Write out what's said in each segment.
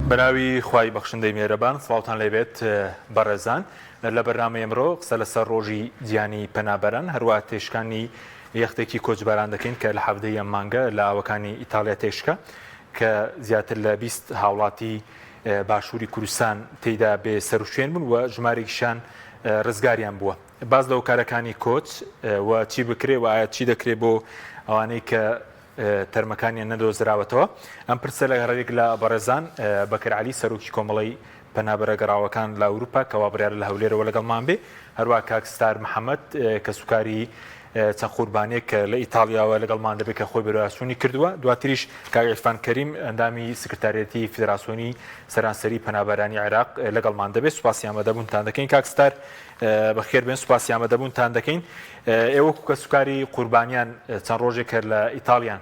بەناوی خوای بەخشندەی میێرەبان سڵاوتان لێبێت بەڕێزان لە بەرنامەی ئەمڕۆ قسە لەسەر ڕۆژی گیانی پەنابەران هەروە تێشکانی یەختێکی کۆچبەران دەکەین کە لە هەفتەی ئەم مانگە لە ئاوەکانی ئیتالیا تێشکە کە زیاتر لە 20 هاوڵاتی باشووری کوردستان تێیدا بێ سەر و شوێن بوون و ژمارێکیشان ڕزگاریان بووە. باز لەو کارەکانی کۆچ و چی بکرێ و ئایا چی دەکرێت بۆ ئەوانەی کە تەرمەکانیان نەدۆزراوەتەوە. ئەم پرسە لە هەرێک لە بەڕێزان بەکر عەلی سەرۆکی کۆمەڵەی پەنابەرە گەڕاوەکان لە ئەوروپا کەوا بڕیارە لە هەولێرەوە لەگەڵمان بێ، هەروە کاک ستار محەممەد کە سوکاری چەند قوربانێک لە ئیتالیاوە لەگەڵمان دەبێت کە خۆی بەرەواسوونی کردووە. دواتریش کاک عیرفان کەریم ئەندامی سکرتارێتی فیدراسیۆنی سەرانسەری پەنابەرانی عێراق لەگەڵمان دەبێت. سوپاسی ئامادەبوونتان دەکەین کاک ستار، بەخێر بێن، سوپاسی ئامادەبوونتان دەکەین. ئێوە کە سوکاری قوربانیان چەند ڕۆژێک لە ئیتالیان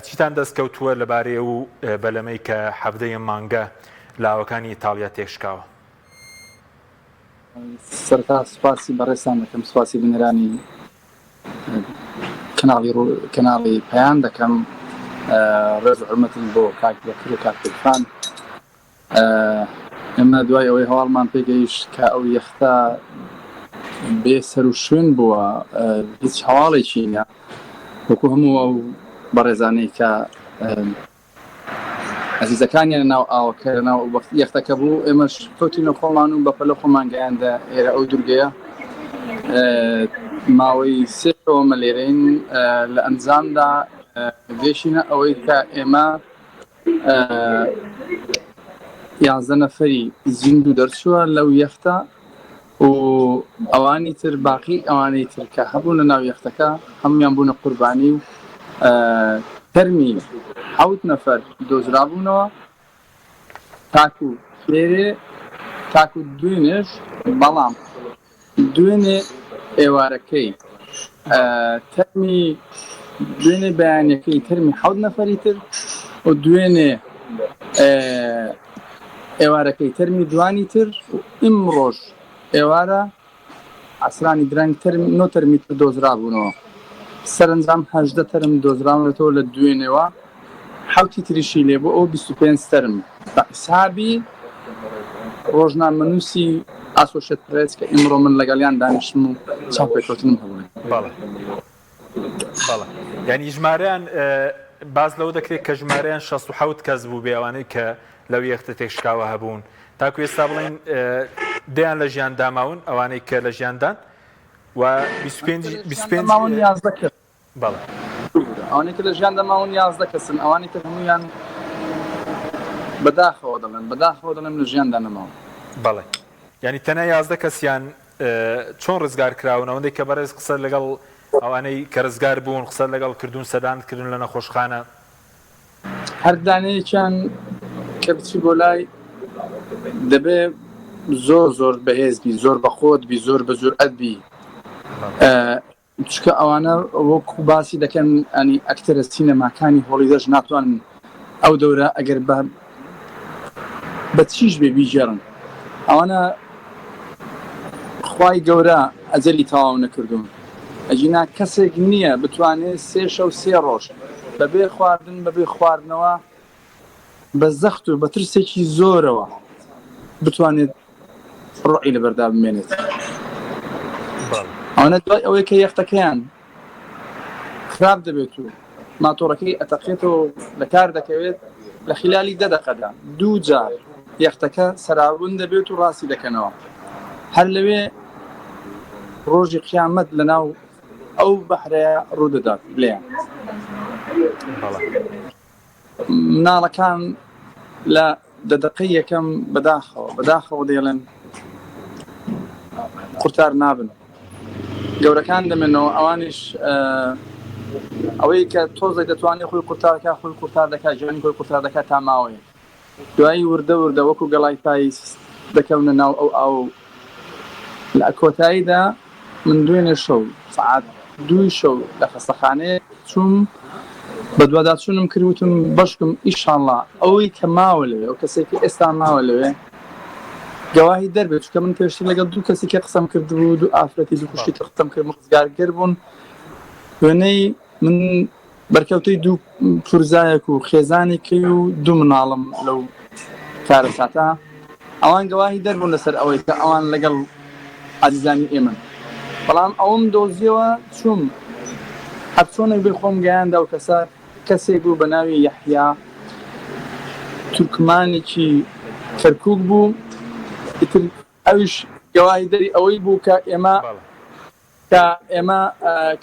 چیتان دەستکەوتووە لەبارەی و بەلەمەی کە هەفتەی مانگە لاوەکانی ئیتالیا تێشکاوە؟ سەرتا سوپاسی بەڕێستان دەکەم، سوپاسی بنەرانی کەناڵی پەیام دەکەم، ڕێز و حورمەتم بۆ کاک بەکر و کاک عیرفان. ئێمە دوای ئەوەی هەواڵمان پێگەیشت کە ئەو یەختە بێ سەر و شوێن بووە، هیچ هەواڵێکی نیە، وەکو هەموو ئەو بەڕێزانەی کە عەزیزەکانیان ناو ئاوەکە ناو یەختەکە بوو، ئێمەش کەوتینە خۆمان و بەپەلە خۆمان گەیاندە ئێرە ئەو دوورگەیە. ماوەی سێ شەوە لێرەین، لە ئەنجامدا گەیشتینە ئەوەی کە ئێمە 11 نەفەری زیندوو دەرچووە لەو یەختە و ئەوانی تر باقی ئەوانەی تر کە هەبوون لە ناو یەختەکە هەمویان بوونە قوربانی و تەرمی 7 نەفەر دۆزرابوونەوە. تاکو لێرێ تاکو دوێنێش، بەڵام دوێنێ ئێوارەکەی تەرمی دوێنێ بەیانەکەی تەرمی 7 نەفەری تر و دوێنێ ئێوارەکەی تەرمی دوانی تر و ئیمڕۆژ ئێوارە عەسرانی درەنگ 9 تەرمی تر دۆزرابوونەوە. سەرنجام 18 تەرم دۆزراونەتەوە لە دوێنێەوە، 7 تریشی لێ بۆ ئەو 25 تەرم. بە حسابی ڕۆژنامەنووسی ئاسۆشێت پرێس کە ئیمڕۆ من لەگەڵیان دانیشتم و چاوپێکەوتنم هەبوو. بەڵێ یعنی ژمارەیان باز لەوە دەکرێت کە ژمارەیان 67 کەس بوو بێ ئەوانەی کە لەو یەختە تێکشکاوە هەبوون. تاکو ئێستا بڵێن دەیان لە ژیان داماون ئەوانەی کە لە ژیاندان و 25 ماون 11 کەس. بەڵێ ئەوانەی کە لە ژیان دەماون 11 کەسن، ئەوانی تر هەمویان بەداخەوە دەڵێن لە ژیاندا نەماون. بەڵێ یعنی تەنیا 11 کەسیان چۆن ڕزگار کراون؟ ئەوەندەی کە بەڕێز قسە لەگەڵ ئەوانەی کە ڕزگار بوون قسە لەگەڵ کردوون سەدانکردن لە نەخۆشخانە؟ هەر دانەیەکیان کە بچی بۆ لای دەبێ زۆر بەهێزبی، زۆر بەخۆت بی، زۆر بە جورئەت بی، چکە ئەوانە وەکو باسی دەکەن ئەنی ئەکتەرە سینەماکانی هۆڵیدەش ناتوانن ئەو دەورە ئەگەر بە چیش بێ بیژێڕن. ئەوانە خوای گەورە ئەجەلی تەواو نەکردوون، ئەجینا کەسێک نییە بتوانێت 3 شەو 3 ڕۆژ بەبێ خواردن بەبێ خواردنەوە بە زەخت و بە ترسێکی زۆرەوە بتوانێت ڕۆعی لەبەردا بمێنێت. ئەوانە دوای ئەوەی کە یەختەکەیان خراپ دەبێت و ماتۆڕەکەی ئەتەقێتەوە لە کار دەکەوێت، لە خلالی 10 دقەدا 2 جار یەختەکە سەرابوون دەبێت و ڕاستی دەکەنەوە. هەر لەوێ ڕۆژی قیامەت لەناو ئەو بەحرەیە ڕوودەدات لێیان. مناڵەکان لە دەدەقەی یەکەم بەداخەوە دێڵێن قورتار نابن، گەورەکان دەمێنەوە، ئەوانیش ئەوەی کە تۆزێک دەتوانێت خۆی قورتارەکە خۆی قورتار دەکات، ژیانی خۆی قورتار دەکات تا ماوەیە. دوایی وردە وەکو گەڵای پای دەکەونە ناو ئەو لە کۆتاییدا من دوێنێ شەو سەعات 2 شەو لە خەستەخانەیە چووم، بە دوواداچوونم کردوتم بەشکم ئیشاڵڵا ئەوەی کە ماوە لەوێ، ئەو کەسێکی ئێستا ماوە لەوێ گەواهی دەربێت، چکە من پێشتر لەگەڵ 2 کەسی کە قسەم کردبوو، 2 ئافرەتی 2 کوشتی کە قسەم کرد ڕزگارگر بوون. وێنەی من بەرکەوتەی 2 پورزایەک و خێزانی کەی و 2 مناڵم لەو کارە ساتە ئەوان گەواهی دەربوون لەسەر ئەوەی کە ئەوان لەگەڵ عزیزانی ئێمە بەڵام ئەوم دۆزیەوە چوم هەر چۆنێک بێ خۆم گەیاندا و کەسێک بوو بە ناوی یەحیا تورکمانێکی کەرکووک بوو ئەویش گەواهی دەری ئەوەی بوو کە ئێمە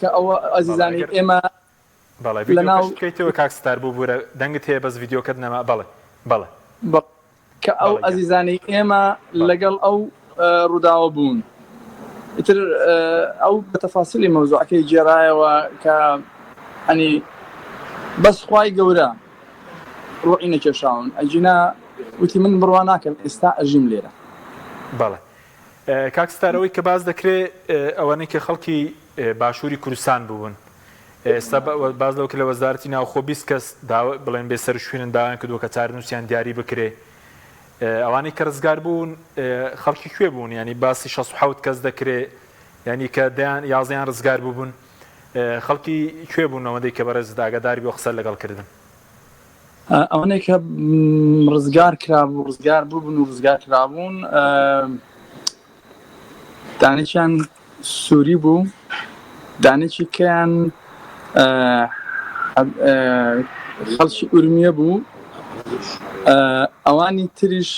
کە ئەوە عزیزانی ئێمە بەڵێ کاکستار بوو بوورە دەنگت هەیە بەس ڤیدیۆکەت نەما بەڵێ کە ئەو عزیزانی ئێمە لەگەڵ ئەو ڕووداوە بوون ئیتر ئەو بە تەفاسیلی مەوزوعەکەی جێڕایەوە کە ئەنی بەس خوای گەورە ڕوحی نەکێشاون ئەجینا وتی من بڕوا ناکەم ئێستا ئەژیم لێرە بەڵێ کاکستارەوەی کە باز دەکرێت ئەوانەی کە خەڵکی باشووری کوردستان بوون ئێستا باز لەوکە لە وەزارەتی ناوخۆ 20 کەس بڵێن بێ سەر شوێنن داوایان کردووە کە چارەنووسیان دیاری بکرێ ئەوانەی کە ڕزگار بوون خەڵکی کوێ بوون ینی باسی 67 کەس دەکرێت ینی کە یازیان ڕزگار بوون خەڵکی کوێ بوون ئەوەندەی کە بەڕێز ئاگاداری بۆ قسە لەگەڵکردن ئەوانەی کە ڕزگار کرابوو ڕزگار بوون و ڕزگار کرابوون دانێکیان سووری بوو دانێکی کەیان خەڵکی ئورمیە بوو ئەوانی تریش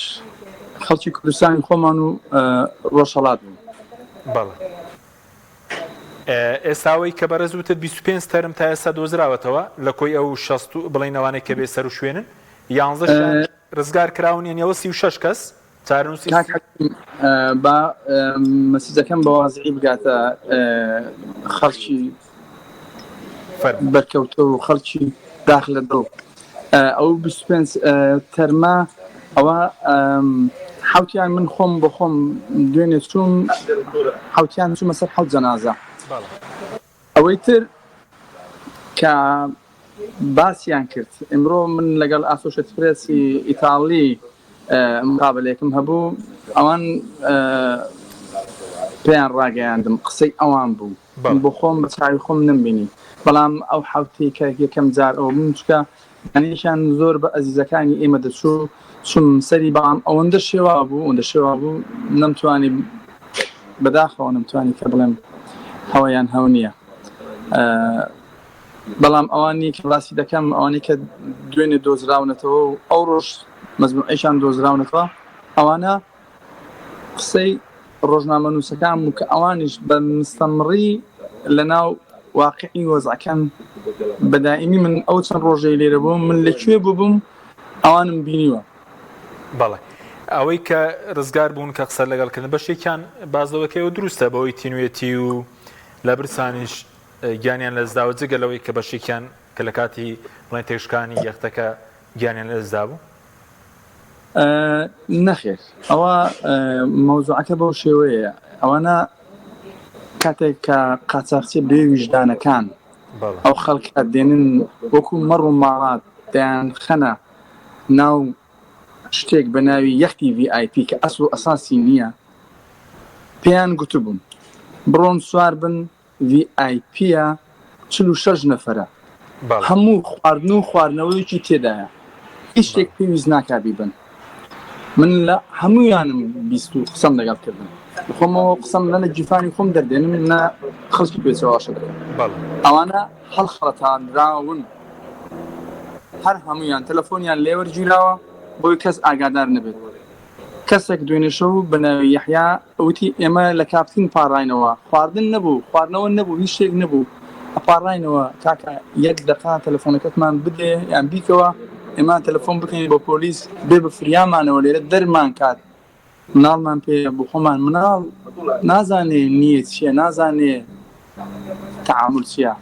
خەڵکی کوردستانی خۆمان و ڕۆژهەڵات بوو بەڵێ ئێستاوەی کە بەڕێز وتت 25 تەرم تا ئێستا دۆزراوەتەوە لە کۆی ئەو 60 بڵێنەوانێک کە بێ سەر و شوێنن 11 ڕزگار کراون یانەوە 36 کەس چارەنووسی با مەسیجەکەم بە وازعی بگاتە خەڵکی بەرکەوتە و خەڵکی داخلە دڵ ئەو 25 تەرمە ئەوە حوتیان من خۆم بە خۆم دوێنێ چوم حوتیان چوومە سەر حەوت جەنازە ئەوەی تر کە باسییان کرد ئەمڕۆ من لەگەڵ ئاسۆشێت پرێسی ئیتاڵی مقابلێکم هەبوو ئەوان پێیان ڕاگەیاندم قسەی ئەوان بوو بۆ خۆم بە چاوی خۆم نمبینی بەڵام ئەو حوتی کە یەکەم جار ئەو بچکە ئەنیشان زۆر بە ئەزیزەکانی ئێمە دەچوو چوم سەری بەڵام ئەوەندە شێوا بوو نەمتوانی بەداخەوە نەمتوانی کە بڵێم هەوایان هەو نییە بەڵام ئەوانی کە باسی دەکەم ئەوانی کە دوێنێ دۆزراونەتەوە و ئەو ڕۆژ مەزموعیشان دۆزراونەتەوە ئەوانە قسەی ڕۆژنامە نووسەکان و کە ئەوانیش بە مستەمڕی لە ناو واقعی وەزعەکان بەدائیمی من ئەو چەند ڕۆژەی لێرە بووم من لەکوێ بووبووم ئەوانم بینیوە بەڵێ ئەوەی کە ڕزگار بوون کە قسە لەگەڵکردن بەشێکیان بازەوەکەیەوە دروستە بەوەی تینوێتی و لە برسانیش گیانیان لەدەستداوە جگەلەوەی کە بەشێکیان کە لە کاتی بڵێن تێشکانی یەختەکە گیانیان لەدەستدا بوو نەخێر ئەوە مەوزوعەکە بەو شێوەیە ئەوانە کاتێک کە قاچاقچی بێ ویژدانەکان ئەو خەڵکە دێنن وەکو مەڕ و ماڵات دەیان خەنە ناو شتێک بە ناوی یەختی VIP کە ئەسڵ و ئەساسی نییە پێیان گوتبوون بڕۆن سوار بن VIPە 46 نەفەرە هەموو خواردن و خواردنەوەیکی تێدایە هیچ شتێک پێویست ناکابی بن من لە هەموویانم بیست و قسەم لەگەڵ کردن خۆمەوە قسەم لەنە جیفانی خۆم دەردێنم نە خەڵکی پێچەواشە دەکەم ئەوانە هەڵخەڵەتاندراون هەر هەموویان تەلەفۆنیان لێوەرگیراوە بۆی کەس ئاگادار نەبێت کەسێک دوێنێشەو بە ناوی یەحیا ئەوتی ئێمە لە کاپتین پاڕاینەوە خواردن نەبوو خواردنەوە نەبوو هیچ شتێک نەبوو ئەپاڕاینەوە کاکە 1 دقا تەلەفۆنەکەتمان بدێ یان بیکەوە ئێمە تەلەفۆن بکەین بۆ پۆلیس بێ بە فریامانەوە لێرە دەرمان کات مناڵمان پێ بۆ خۆمان مناڵ نازانێ نیەت چییە نازانێ تەعامل چییە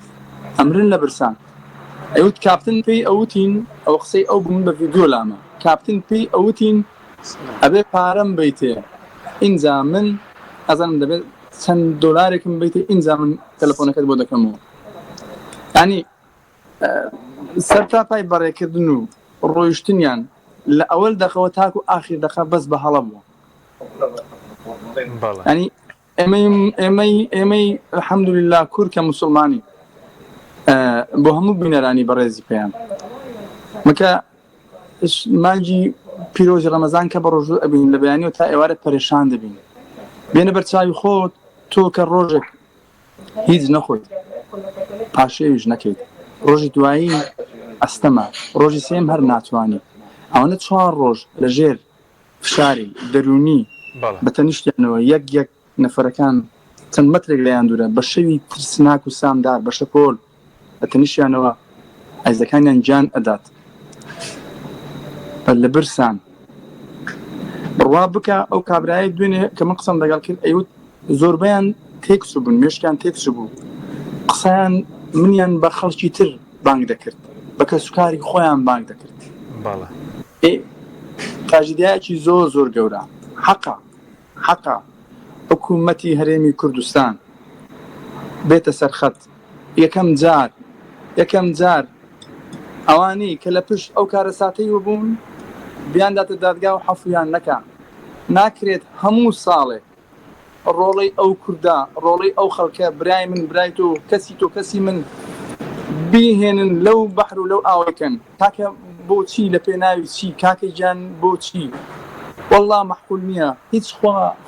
ئەمرن لە برسان ئەوت کاپتن پێی ئەوتین ئەو قسەی ئەو بوون بە ڤیدیۆ لامە کاپتن پێی ئەوتین ئەبێ پارەم بیتێ ئینجا من ئەزانم دەبێت چەند دۆلارێکم بیتێ ئینجا من تەلەفۆنەکەت بۆ دەکەمەوە ینی سەرتا پای بەڕێکردن و ڕۆیشتنیان لە ئەوەل دەخەوە تاکو ئاخیر دەخە بەس بە هەڵە بووە ینی ئێمەی الحەمدولله کورد کە موسڵمانی بۆ هەموو بینەرانی بەڕێزی پێیان مەکە مانجی پیرۆژی ڕەمەزان کە بە ڕۆژوو ئەبین لە بەیانی و تا ئێوارە پەرێشان دەبین بێنە بەرچاوی خۆت تۆ کە ڕۆژێک هیچ نەخۆیت پاشێویش نەکەیت ڕۆژی دوایی ئەستەمە ڕۆژی سێم هەر ناتوانانی ئەوەنە 4 ڕۆژ لە ژێر فشاری دەرونی بەتەنیشتیانەوە یەک نەفەرەکان چەند مەترێک لەیان دوورە بە شەوی ترسناک و سامدار بە شەپۆل بەتەنیشتیانەوە ئایزەکانیان جان ئەدات لە برسان بڕوا بکە ئەو کابرایی دوێنێ کە من قسەم لەگەڵ کرد ئەیوت زۆربەیان تێکسو بوون مێشکیان تێکسو بوو قسەیان منیان بە خەڵکی تر بانگ دەکرد بە کەسوکاری خۆیان بانگ دەکرد تاژیدایەکی زۆر گەورە حەقا حکوومەتی هەرێمی کوردستان بێتە سەرخەت یەکەم جار ئەوانەی کە لە پشت ئەو کارە ساتەی بوون بیانداتە دادگا و حەفویان نەکە ناکرێت هەموو ساڵێ ڕۆڵەی ئەو کووردا ڕۆڵەی ئەو خەڵکە برای من برای تۆ کەسی من بیهێنن لەو بەحر و لەو ئاوەکەن کاکە بۆچی لە پێناوی چی کاکەی جان بۆچی والله محقول نییە هیچ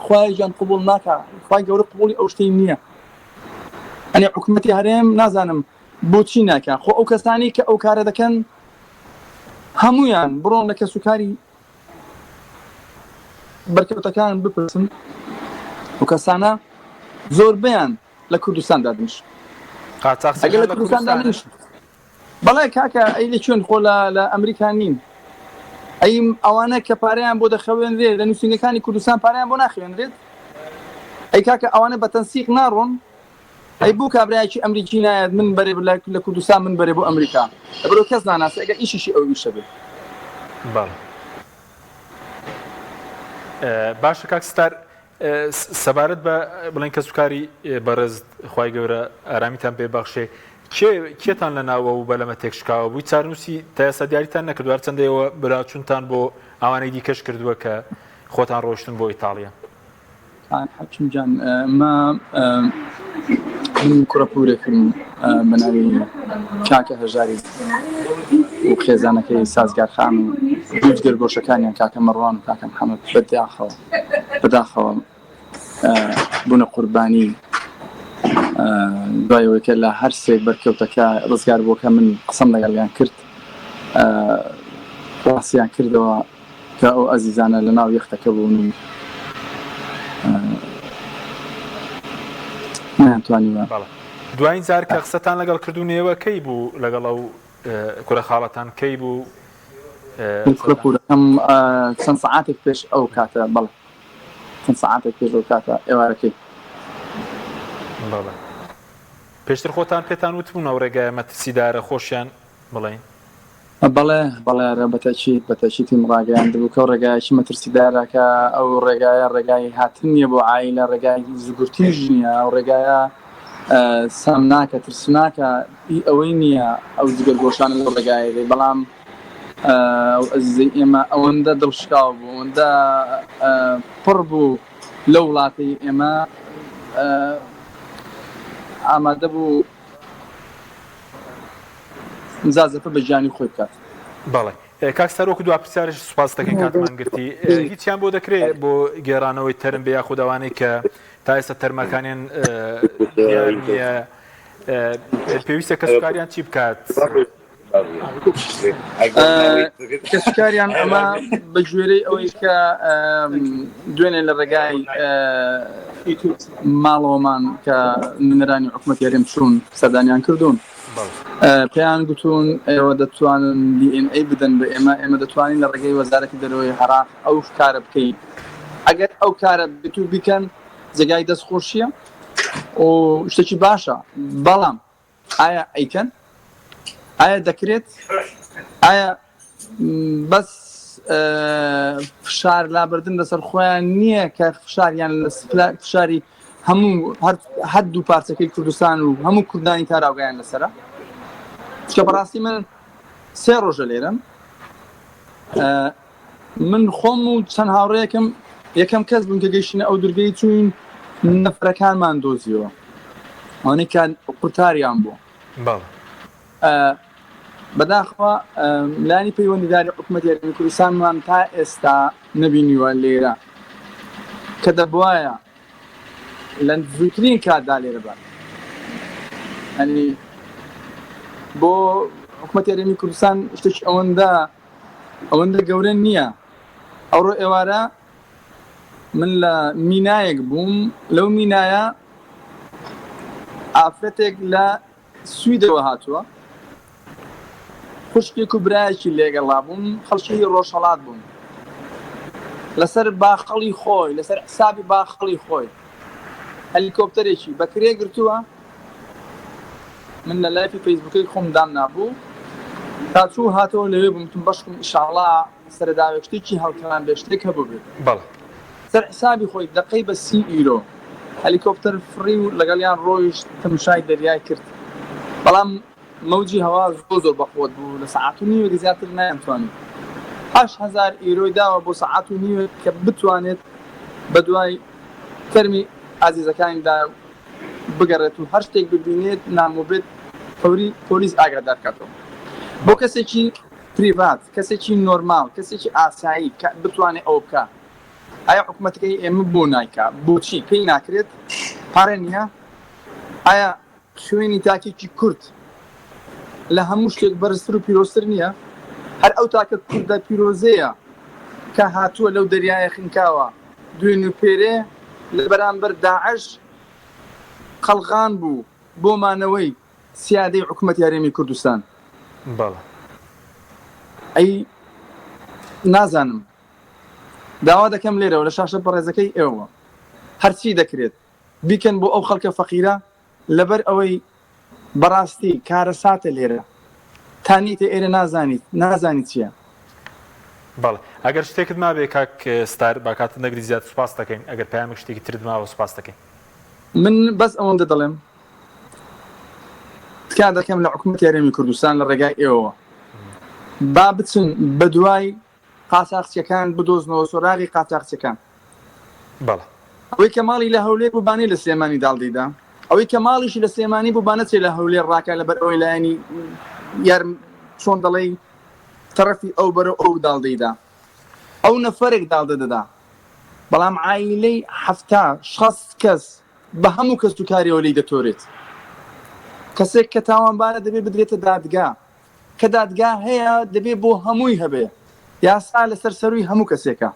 خوای جان قبول ناکە خوای گەورە قبولی ئەو شتەی نییە ئەنێ حکوومەتی هەرێم نازانم بۆچی ناکە خۆ ئەو کەسانی کە ئەو کارە دەکەن هەمویان بڕۆن لە کەسوکاری بەرکەوتەکان بپرسن و کەسانە زۆربیان لە کوردستان دادنیش ئەگەر لە کوردستان دادنیش بەڵێ کاکە ئەی لە چۆن خۆ لە ئەمریکا نین ئەی ئەوانە کە پارەیان بۆ دەخەوێنرێت لە نووسنگەکانی کوردستان پارەیان بۆ ناخوێنرێت ئەی کاکە ئەوانە بە تەنسیق ناڕۆن ئەی بوو کابراایکی ئەمریکی نایەت من بەرێ لە کوردستان من بەرێ بۆ ئەمریکا بەرەو کەس ناناسە ئەگەر ئیشیشی ئەو ویشە بێت باشە کاکستار سەبارەت بە بڵێن کەسوکاری بەڕێز خوای گەورە ئارامیتان پێبەخشێ کێتان لە ناوە و بەلەمە تێکشکاوە بووی چارنووسی تا ئێستا دیاریتان نەکردووە چەندەیەوە براچوونتان بۆ ئەوانەی دیکەش کردووە کە خۆتان ڕۆشتن بۆ ئیتاڵیا حەکیم جان ما من کوڕەپورێکم بەناوی کاکە هەژاری و خێزانەکەی سازگارخان و دوو گەرگۆشەکانیان کاکە مەڕوان و کاکە محەممەد بەداخەوە بوونە قوربانی دوایەوەکە لە هەر سێ بەرکەوتەکە ڕزگار بووکە من قسەم لەگەڵیان کرد ڕاستیان کردەوە کە ئەو ئەزیزانە لە ناو یەختەکە بوون ناتوانیوە دوایین جار کە قسەتان لەگەڵ کردوونەوە کەی بوو لەگەڵ ئەو کوڕە خاڵەتان کەی بوو کوڕەپورەکەم چەند سەعاتێک پێش ئەو کاتە بەڵێ چەند سەعاتێک پێش ئەو کاتە ئێوارەکەی پێشتر خۆتان پێتان وتبوون ئەو ڕێگایە مەترسیدارە خۆشیان بڵێن بەڵێ بەتەچیتی ڕاگەیان دەبوو کە ڕێگایکی مەترسیدارەکە ئەو ڕێگایە ڕێگای هاتن نیە بۆ عایلە ڕێگای زگورتیش نییە ئەو ڕێگایە سامناکە ترسناکە ئەوەی نییە ئەو جگەرگۆشانە لەو ڕێگایە بەڵام ئەو ئەزیزەی ئێمە ئەوەندە دڵشکاو بوو ئەوەندە پڕ بوو لەو وڵاتی ئێمە ئامادە بوو زازەفە بە ژیانی خۆی بکات بەڵێ کاکستەرۆکو دو پرسیارش سوپاس دەکەین کاتمان گرتی هیچیان بۆ دەکرێت بۆ گێڕانەوەی تەرم بە یاخودەوانەی کە تا ئێستا تەرمەکانیان نییە پێویستە کەسوکاریان چی بکات کەسوکاریان ئەمە بە ژێرەی ئەوەی کە دوێنێ لە ڕێگای ماڵەوەمان کە نوێنەرانی حکوومەتی هەرێم چوون سەردانیان کردوون پێیان گوتون ئێوە دەتوانن DNA بدەن بە ئێمە دەتوانین لە ڕێگەی وەزارەتی دەرەوەی عێراق ئەو کارە بکەین ئەگەر ئەو کارە بتو بیکەن جێگای دەستخۆشیە و شتێکی باشە بەڵام ئایا ئەیکەن ئایا دەکرێت ئایا بەس فشار لابردن لەسەر خۆیان نییە کە فشاریان لە فشاری هەموو هەر دوو پارچەکەی کوردستان و هەموو کوردانی تاراوگایان لەسەرە چکە بەڕاستی من 3 ڕۆژە لێرەم من خۆم و چەند هاوڕێیەکەم یەکەم کەس بوون کە گەیشتنە ئەو دورگەی چوین نەفرەکانمان دۆزیەوە ئەوانەی کە قورتاریان بووە بەداخەوە لانی پەیوەندیداری حکوومەتی یاریدەری کوردستانمان تا ئێستا نەبینیوە لێرە کە دەبوایە لە زووترین کاتدا لێرە بات. ئەنی بۆ حکوومەتی یاریدەری کوردستان شتێکی ئەوەندە گەورە نییە. ئەوڕۆ ئێوارە من لە مینایەک بووم، لەو مینایە ئافرەتێک لە سویدەوە هاتووە، خوشکێک و برایەکی لێگەڵا بووم، خەڵکی ڕۆژهەڵات بووم لەسەر باخەڵی خۆی، لەسەر حسابی باخەڵی خۆی هەلیکۆپتەرێکی بەکرێ گرتووە. من لە لایفی فەیسبووکەی خۆم دام نابوو تا چوو هاتەوە لەوێ بوومتم بەشکم ئیشاڵڵا سەرداوێک شتێکی هەڵکەڵان بێ شتێک هەبوو بێت سەر حسابی خۆی دقەی بە 30 ئیرۆ هەلیکۆپتەر فڕی و لەگەڵیان ڕۆیشت تەماشای دەریای کرد. بەڵام مەوجی هەوا زۆر بەخۆت بوو، لە سەعات و نیوێک زیاتر نایانتوانی 8,000 ئیرۆی داوە بۆ سەعات و نیوێک کە بتوانێت بە دوای فەرمی ئازیزەکانیدا بگەڕێت و هەر شتێک ببینێت نامۆبێت فەوری پۆلیس ئاگادار کاتەوە. بۆ کەسێکی پریڤات، کەسێکی نۆرمال، کەسێکی ئاسایی بتوانێت ئەو بکە، ئایا حکوومەتەکەی ئێمە بۆ نایکا؟ بۆچی پێی ناکرێت؟ پارە نییە؟ ئایا خوێنی تاکێکی کورد لە هەموو شتێک بەرزتر و پیرۆزتر نییە؟ هەر ئەو تاکە کوردە پیرۆزەیە کە هاتووە لەو دەریایە خنکاوە دوێن و پێرێ لە بەرامبەر داعش قەڵغان بوو بۆ مانەوەی سیادەی حکوومەتی یاریدەری کوردستان. ئەی نازانم، داوا دەکەم لێرەوە لە شاشە بەڕێزەکەی ئێوە هەرچی دەکرێت بیکەن بۆ ئەو خەڵکە فەقیرە لەبەر ئەوەی بەڕاستی کارە ساتە لێرە تانیتە ئێرە نازانیت چییە. بەڵێ ئەگەر شتێکت مابێ کاک ستار باکاتە نەگری زیاد سوپاس دەکەین، ئەگەر پامێک شتێکی ترت ماوە سوپاس دەکەین. من بەس ئەوەندە دەڵێم تکا دەکەم لە حکوومەتی یاریدەری کوردستان لە ڕێگای ئێوە با بچن بە دوای قاچاقچیەکان بدۆزنەوە سۆراغی قاچاقچیەکان. بەڵێ ئەوەی کە ماڵی لە هەولێر بووبانەی لە سلێمانی داڵدەیدا، ئەوەی کە ماڵیشی لە سلێمانی بووبانە چێ لە هەولێر ڕاکە لەبەر ئەوەی لایەنی یارم چۆن دەڵێی تەرەفی ئەو بەرە ئەو داڵدەیدا ئەو نەفەرێک داڵدەدەدا، بەڵام عایلەی 60 کەس بە هەموو کەس و کاریەوە لی دەتۆرێت. کەسێک کە تاوانبارە دەبێت بدرێتە دادگا، کە دادگا هەیە دەبێت بۆ هەمووی هەبێ، یاسا لەسەر سەروی هەموو کەسێکە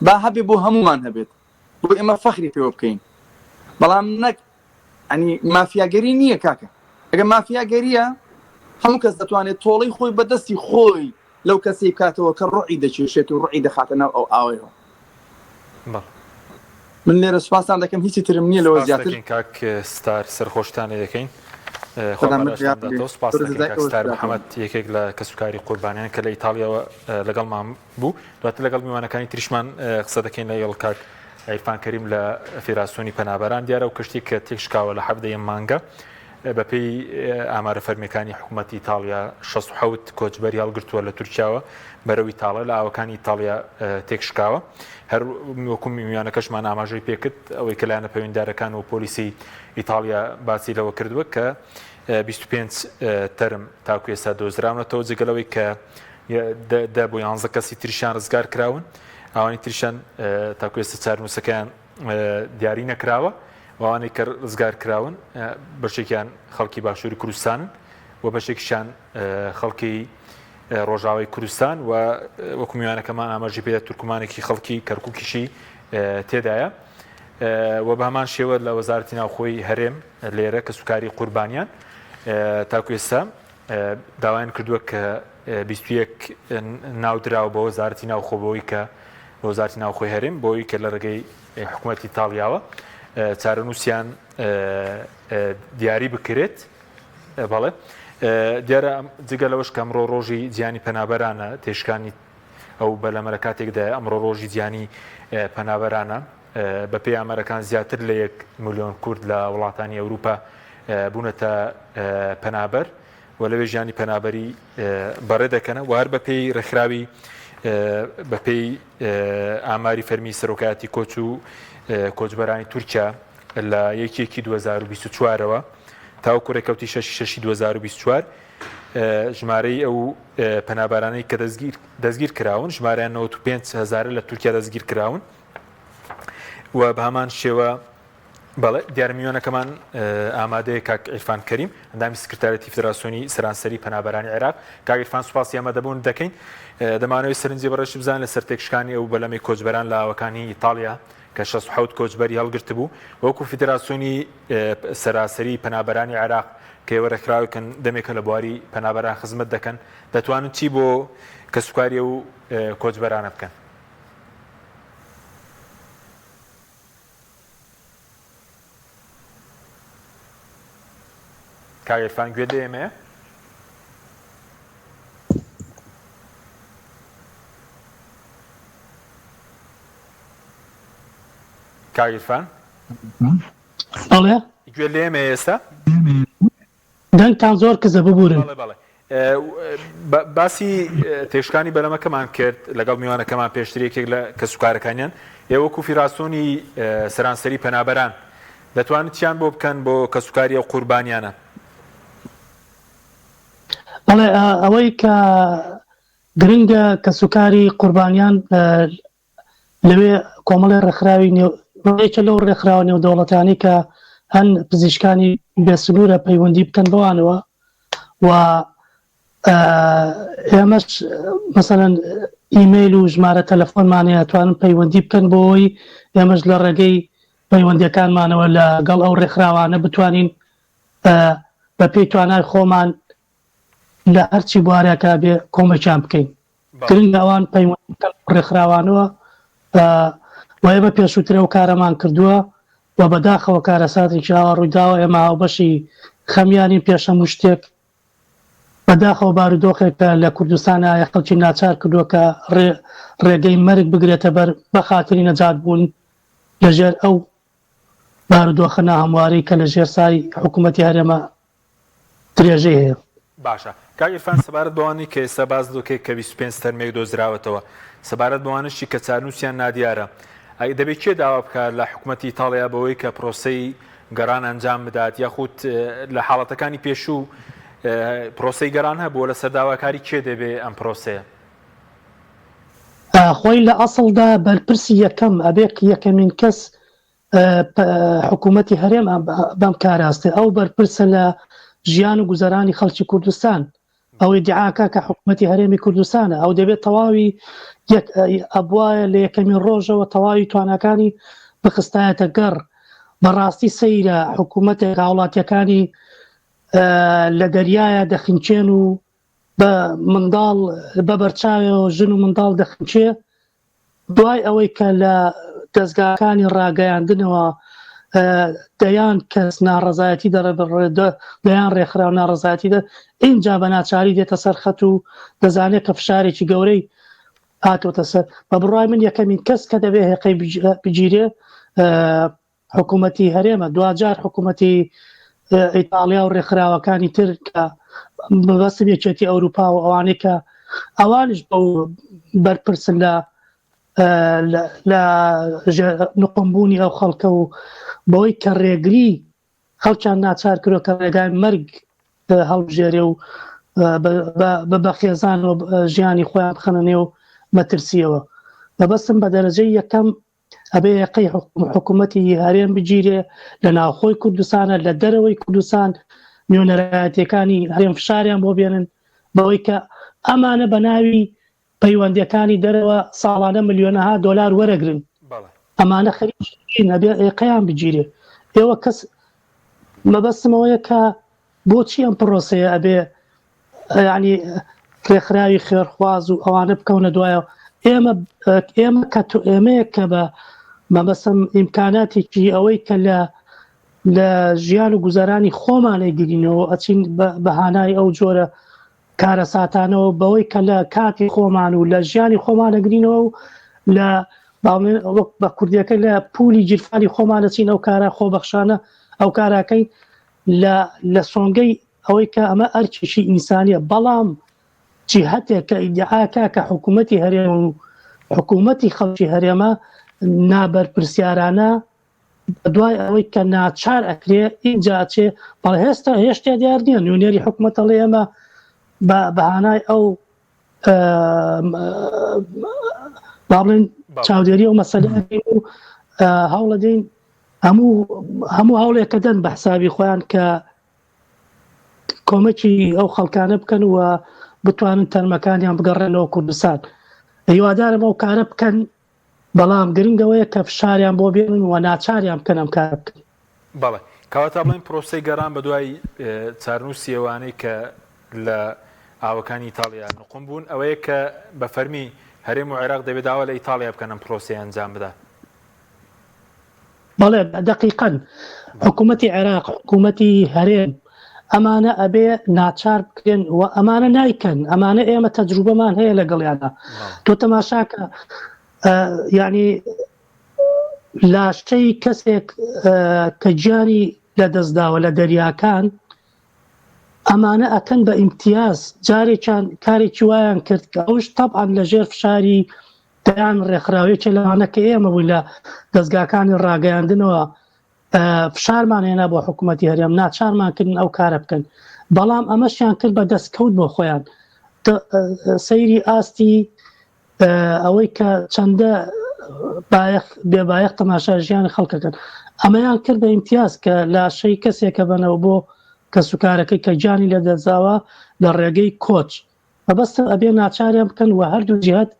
با هەبێ بۆ هەمومان هەبێت، بۆ ئێمە فەخری پێوە بکەین. بەڵام نەک ئەنی مافیاگەری نییە کاکە. ئەگەر مافیاگەریە هەموو کەس دەتوانێت تۆڵەی خۆی بەدەستی خۆی لەو کەسی بکاتەوە کە ڕوعی دەکێشێت و ڕوعی دەخاتە ناو ئەو ئاوەیەوە. من لێرە سوپاسان دەکەم، هیچی ترم نییە لەوە زیاتر. کاک ستار سەرخۆشتانە دەکەین. سپاس ستار محەممەد یەکێک لە کەسوکاری قوربانیان کە لە ئیتالیاوە لەگەڵمان بوو، دواتر لەگەڵ میوانەکانی تریشمان قسە دەکەین لە یەڵ کاک عیرفان کەریم لە فێراسۆنی پەنابەران. دیارە و کەشتی کە تێکشکاوە لە 17 مانگە بەپێی ئامارە فەرمیەکانی حکوومەتی ئیتالیا 67 کۆچبەری هەڵگرتووە لە تورکیاوە بەرەو ئیتاڵیا لە ئاوەکانی ئیتالیا تێکشکاوە. هەر وەکو میوانەکەشمان ئاماژەی پێکرد ئەوەی کە لایەنە پەیوەنددارەکان و پۆلیسی ئیتالیا باسی لەوە کردووە کە 25 تەرم تاکو ئێستا دۆزراونەتەوە جگەلەوەی کە بۆ 11 کەسی تریشان ڕزگار کراون. ئەوانی تریشان تاکو ئێستا چارنووسەکەیان دیاری نەکراوە، ئەوانەی کە ڕزگار کراون بەشێکیان خەڵکی باشووری کوردستانن و بەشێکیشان خەڵکی ڕۆژاوای کوردستان و وەکو میوانەکەمان ئاماژی پێدا تورکمانێکی خەڵکی کەرکووکیشی تێدایە و بە هەمان شێوە لە وەزارەتی ناوخۆی هەرێم لێرە کە سوکاری قوربانیان تاکو ئێستا داوایان کردووە کە 21 ناودراوە بە وەزارەتی ناوخۆ بۆی کە وەزارەتی ناوخۆی هەرێم بۆی کە لە ڕێگەی حکوومەتی ئیتالیاوە چارەنووسیان دیاری بکرێت. بەڵێ دیارە جگە لەوەش کە ئەمڕۆ ڕۆژی جیانی پەنابەرانە، تێشکانی ئەو بەلەمەرە کاتێکدا ئەمڕۆ ڕۆژی جیانی پەنابەرانە بەپێی ئامارەکان زیاتر لە 1 ملیۆن کورد لە وڵاتانی ئەوروپا بوونەتە پەنابەر و لەوێ ژیانی پەنابەری بەڕێ دەکەنە و هەر بەپێی ڕێکخراوی بەپێی ئاماری فەرمی سەرۆکایەتی کۆچ و کۆچبەرانی تورکیا لە 1 2024ەوە تاوەکو ڕێکەوتی 6 2024 ژمارەی ئەو پەنابارانەی کە دەستگیر کراون ژمارەیان 95,000 لە تورکیا دەستگیر کراون و بە هەمان شێوە بەڵێ دیارمیۆنەکەمان ئامادەیە کاک عیرفان کەریم ئەندامی سکرتارەتی فدراسیۆنی سەرانسەری پەنابەرانی عێراق. کاک عیرفان سوپاسی ئامادەبوون دەکەین. دەمانەوەی سەرنجی بەڕێژی بزانین لەسەر تێکشکانی ئەو بەلەمی کۆچبەران لە ئاوەکانی ئیتالیا کە 67 کۆچبەری هەڵگرت بوو وەکو فیدراسیۆنی سەراسەری پەنابەرانی عێراق کە ئێوە ڕێکخراوەکەن دەمێکە لە بواری پەنابەران خزمەت دەکەن دەتوانن چی بۆ کەسوکاری و کۆچبەرانە بکەن؟ کاک عیرفان گوێ دێمێ؟ کاک عیرفان بەڵێ گوێ لێمێ ئێستا؟ دەنگتان زۆر کزە ببورن. بەڵێ باسی تێشکانی بەلەمەکەمان کرد لەگەڵ میوانەکەمان پێشتر یەکێک لە کەسوکارەکانیان ئێوە وەکو فیدراسیۆنی سەرانسەری پەنابەران دەتوانن چیان بۆ بکەن بۆ کەسوکاری ئەو قوربانیانە؟ بەڵێ ئەوەی کە گرنگە کەسوکاری قوربانیان لەوێ کۆمەڵی ڕێکخراوی ڕێکە لەو ڕێکخراوە نێودەوڵەتانی کە هەن پزیشکانی بێسنوورە پەیوەندی بکەن بەوانەوە و ئێمەش مەسەلەن ئیمەیل و ژمارە تەلەفۆنمانەیە توانن پەیوەندی بکەن بۆەوەی ئێمەش لە ڕێگەی پەیوەندیەکانمانەوە لەگەڵ ئەو ڕێکخراوانە بتوانین بە پێی توانای خۆمان لە هەرچی بوارێکا بێ کۆمەکیان بکەین. گرنگ ئەوان پەیوەندی بکەن ڕێکخراوانەوە و ئێمە پێشووترە و کارەمان کردووە و بەداخەوە کارەساتێکی ئاوا ڕوویداوە ئێمە هاوبەشی خەمیانی پێشەم و شتێک بەداخەوە بارودۆخێکە لە کوردستانە خەڵکی ناچار کردووە کە ڕێگەی مەرگ بگرێتە بەر بە خاتری نەجات بوون لەژێر ئەو بارودۆخە ناهەمواری کە لە ژێر سای حکوومەتی هەرێمە درێژەی هەیە. باشە کاک عیرفان سەبارەت بەوانی کە ئێستا باز دۆکێک کە 25 تەرمێک دۆزراوەتەوە سەبارەت بەوانشی کە چارنووسیان نادیارە دەبێت کێ داوا بکات لە حکوومەتی ئیتاڵیا بەوەی کە پرۆسەی گەڕان ئەنجام بدات یاخود لە حاڵەتەکانی پێشوو پرۆسەی گەڕان هەبووە لە سەرداواکاری کێ دەبێ ئەم پرۆسەیە؟ خۆی لە ئەسڵدا بەرپرسی یەکەم ئەبێ یەکەمین کەس حکوومەتی هەرێم بەم کاراستێ ئەو بەرپرسە لە ژیان و گوزەرانی خەڵکی کوردستان ئەوەی دیعاکە کە حکوومەتی هەرێمی کوردستانە ئەو دەبێت تەواوی ئەبوایە لە یەکەمین ڕۆژەوە تەواوی توانەکانی بخستایەتە گەڕ بەڕاستی سەیرە حکوومەتێک هاوڵاتیەکانی لە دەریایە دەخینچێن و بە منداڵ بە بەرچاوێەوە ژن و منداڵ دەخینچێ دوای ئەوەی کە لە دەستگاکانی ڕاگەیاندنەوە دەیان کەس ناڕەزایەتی دەیان ڕێکخراو ناڕەزایەتی اینجا بە ناچاری دێتە سەر خەت و دەزانێت کە فشارێکی گەورەی هاتۆتە سەر بە بڕای من یەکەمین کەس کە دەبێت هێقەی بگیرێ حکوومەتی هەرێمە دوجار حکوومەتی ئیتالیا و ڕێکخراوەکانی تر کە بەسم یەکێتی ئەوروپا و ئەوانەی کە ئەوانش بە بەرپرسن لە نقمبوونی ئەو خەڵکە و بەوەی کە ڕێگری خەڵکیان ناچار کردو کە ڕێگای مەرگ هەڵبژێرێ و بە خێزان و ژیانی خۆیان بخەنە و مەترسیەوە بەبەستم بە دەرەجەی یەکەم ئەبێ یەقەی حکوومەتی هەرێم بگیرێ لە ناوخۆی کوردستانە لە دەرەوەی کوردستان نوێنەرایەتەکانی هەرێم فشاریان بۆ بێنن بەوەی کە ئەمانە بە ناوی پەیوەندیەکانی دەرەوە ساڵانە ملیۆنەها دۆلار وەرەگرن ئەمانە خەریکین هەبێ یەقەیان بگیرێ ئێوە کەس مەبەستمەوەیە کە بۆچی ئەم پرۆسەیە ئەبێ ینی ڕێکخراوی خێرخواز و ئەوانە بکەونە دوایە ئێمەیە کە بە مەبەستم ئیمکاناتێکی ئەوەی کە لە ژیان و گوزەرانی خۆمانە گرینەوە ئەچین بەهانای ئەو جۆرە کارە ساتانەوە بەوەی کە لە کاتی خۆمان و لە ژیانی خۆمانە گرینەوە و لە بە کوردیەکە لە پولی جیرفانی خۆمانە چین ئەو کارە خۆبەخشانە ئەو کاراکەی لە سۆنگەی ئەوەی کە ئەمە ئەرکیشی ئینسانیە بەڵام جیهەتێک کە ئیدعاکە کە حکوومەتی هەرێم و حکوومەتی خەڵکی هەرێمە نابەرپرسیارانە دوای ئەوەی کە ناچار ئەکرێ اینجا چێ بەڵ هێشتا دیار نییە نوێنێری حکوومەتەڵێ ئێمە بەهانای ئەو باڵێن چاودێری ئەو مەسەلەی و هەوڵ دەدەین هەموو هەوڵێک دەن بە حسابی خۆیان کە کۆمەکی ئەو خەڵکانە بکەن و بتوانن تەرمەکانیان بگەڕێنەوە کوردستان. هیوادارم ئەو کارە بکەن، بەڵام گرنگەوەیە کە فشاریان بۆ بێنن و ناچاریان بکەن ئەم کارە بکەن. بەڵێ کەواتە بڵێن پرۆسەی گەڕان بە دوای چارنووسی ئەوانەی کە لە ئاوەکانی ئیتاڵیا نقم بوون ئەوەیە کە بە فەرمی هەرێم و عێراق دەبێت داوا لە ئیتاڵیا بکەن ئەم پرۆسەی ئەنجام بدات. بەڵێ دقیقاً حکوومەتی عێراق حکوومەتی هەرێم ئەمانە ئەبێ ناچار بکرێن و ئەمانە نایکەن، ئەمانە ئێمە تەجروبەمان هەیە لەگەڵیانە. تۆ تەماشاکە یعنی لاشتەی کەسێک کە گیانی لەدەستداوە لە دەریاکان ئەمانە ئەکەن بە ئیمتیاز جارێکیان کارێکی وایان کرد کە ئەوش تەبعاً لەژێر فشاری دەیان ڕێکخراوێکی لەوانە کە ئێمە بووین لە دەستگاکانی ڕاگەیاندنەوە فشارمان هێنا بۆ حکوومەتی هەرێم ناچارمان کردن ئەو کارە بکەن، بەڵام ئەمەشیان کرد بە دەستکەوت بۆ خۆیان. سەیری ئاستی ئەوەی کە چەندە بێبایەخ تەماشا ژیانی خەڵکەکەن ئەمەیان کرد بە ئیمتیاز کە لاشەی کەسێکە بنەوە بۆ کە سوکارەکەی کە گیانی لەدەستداوە لە ڕێگەی کۆچ بەبەستە ئەبێ ناچاریان بکەن و هەردوو جیهات